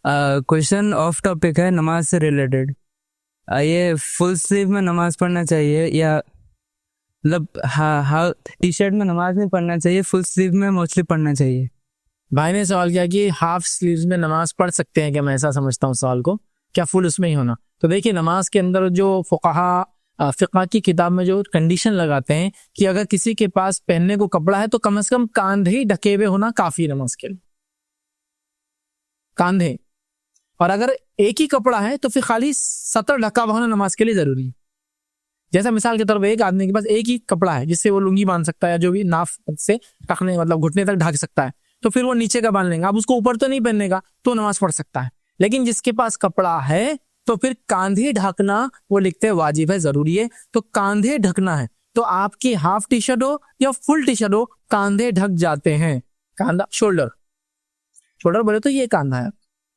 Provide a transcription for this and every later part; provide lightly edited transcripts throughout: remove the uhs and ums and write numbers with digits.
Question of topic है, नमाज से रिलेटेड। ये फुल स्लीव में नमाज पढ़ना चाहिए या मतलब हाँ टी शर्ट में नमाज नहीं पढ़ना चाहिए, फुल स्लीव में मोस्टली पढ़ना चाहिए। भाई ने सवाल किया कि हाफ स्लीव्स में नमाज पढ़ सकते हैं क्या, मैं ऐसा समझता हूँ सवाल को, क्या फुल उसमें ही होना। तो देखिए, नमाज के अंदर जो फुक़हा फ़िक़्ह की किताब में जो कंडीशन लगाते हैं कि अगर किसी के पास पहनने को कपड़ा है तो कम से कम कांधे ही ढके हुए होना काफी नमाज के लिए, कांधे। और अगर एक ही कपड़ा है तो फिर खाली सतर ढका हुआ होना नमाज के लिए जरूरी है। जैसा मिसाल के तौर पर एक आदमी के पास एक ही कपड़ा है जिससे वो लुंगी बांध सकता है या जो भी नाफ से टखने मतलब घुटने तक ढक सकता है, तो फिर वो नीचे का बांध लेंगे। अब उसको ऊपर तो नहीं पहनने का तो नमाज पढ़ सकता है। लेकिन जिसके पास कपड़ा है तो फिर कांधे ढकना वो लिखते हैं वाजिब है, जरूरी है। तो कांधे ढकना है तो आपकी हाफ टी शर्ट हो या फुल टी शर्ट हो, कांधे ढक जाते हैं। कांधा शोल्डर बोले तो ये कांधा है,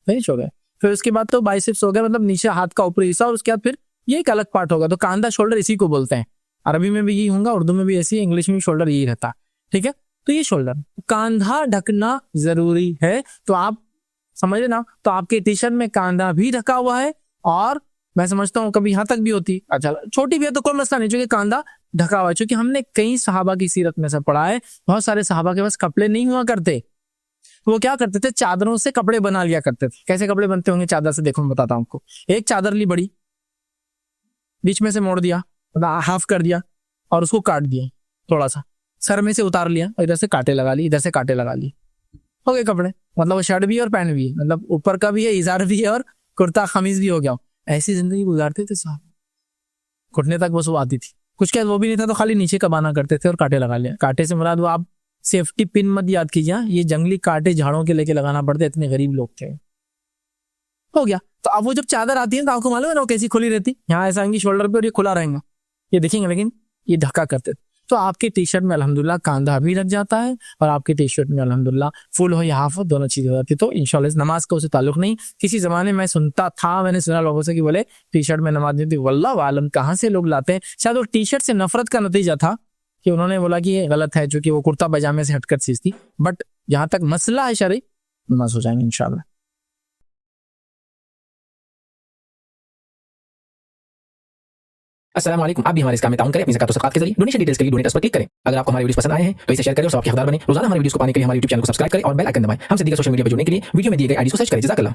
फिनिश हो गया। फिर उसके बाद तो बाइसेप्स हो गया, मतलब नीचे हाथ का ऊपरी हिस्सा, और उसके बाद फिर ये एक अलग पार्ट होगा। तो कांधा शोल्डर इसी को बोलते हैं। अरबी में भी यही होगा, उर्दू में भी ऐसी, इंग्लिश में भी शोल्डर यही रहता है। ठीक है, तो ये शोल्डर, कांधा ढकना जरूरी है। तो आप समझ ना, तो आपके टी शर्ट में कांधा भी ढका हुआ है, और मैं समझता हूँ कभी यहाँ तक भी होती, अच्छा छोटी भी है तो कोई मसला नहीं, क्योंकि कांधा ढका हुआ है। क्योंकि हमने कई सहाबा की सीरत में से पढ़ा है, बहुत सारे सहाबा के पास कपड़े नहीं हुआ करते, वो क्या करते थे, चादरों से कपड़े बना लिया करते थे। कैसे कपड़े बनते होंगे चादर से, देखो मैं बताता हूँ आपको। एक चादर ली बड़ी, बीच में से मोड़ दिया, मतलब हाफ कर दिया, और उसको काट दिया थोड़ा सा, सर में से उतार लिया, और इधर से कांटे लगा ली, इधर से कांटे लगा ली, हो गए कपड़े। मतलब वो शर्ट भी है और पैंट भी है, मतलब ऊपर का भी है, इजार भी है, और कुर्ता खमीज भी हो गया। ऐसी जिंदगी गुजारते थे साहब, घुटने तक बस वो आती थी। कुछ क्या वो भी नहीं था तो खाली नीचे का बाना करते थे और कांटे लगा लिया। कांटे से मुराद वो आप सेफ्टी पिन मत याद कीजिए, ये जंगली कांटे झाड़ों के लेके लगाना पड़ते, इतने गरीब लोग थे। हो गया। तो अब वो जब चादर आती है तो आपको मालूम है ना वो कैसी खुली रहती, यहाँ ऐसा आएंगी शोल्डर पे और ये खुला रहेगा, ये देखेंगे, लेकिन ये ढका करते थे। तो आपके टी शर्ट में अल्हम्दुलिल्लाह कांधा भी ढक जाता है, और आपके टी शर्ट में अल्हम्दुलिल्लाह फुल हो या हाफ हो, दोनों चीजें हो जाती है। तो इंशाल्लाह नमाज का उससे ताल्लुक नहीं। किसी जमाने में मैंने सुना लोगों से कि बोले टी शर्ट में नमाज नहीं थी। वल्लाह आलम कहाँ से लोग लाते हैं, शायद वो टी शर्ट से नफरत का नतीजा था कि उन्होंने बोला कि ये गलत है, चूंकि वो कुर्ता पैजामे से हटकर चीज थी। बट जहां तक मसला है शरई, नमाज हो जाएंगे इंशाल्लाह। अस्सलाम वालेकुम। आप भी हमारे इस काम में ताउन करें अपनी ज़कात और सदक़ात के जरिए। डोनेशन डिटेल्स के लिए डोनेटर्स पर क्लिक करें। अगर आपको हमारे वीडियोस पसंद आए हैं तो इसे शेयर करें और सबके हकदार बने। रोजाना हमारे वीडियोस को पाने के लिए हमारे YouTube चैनल को सब्सक्राइब करें और बेल आइकन दबाएं। हमसे दीगर सोशल मीडिया पर जुड़ने के लिए वीडियो में दिए गए आईडी को सर्च करें। जज़ाकल्लाह।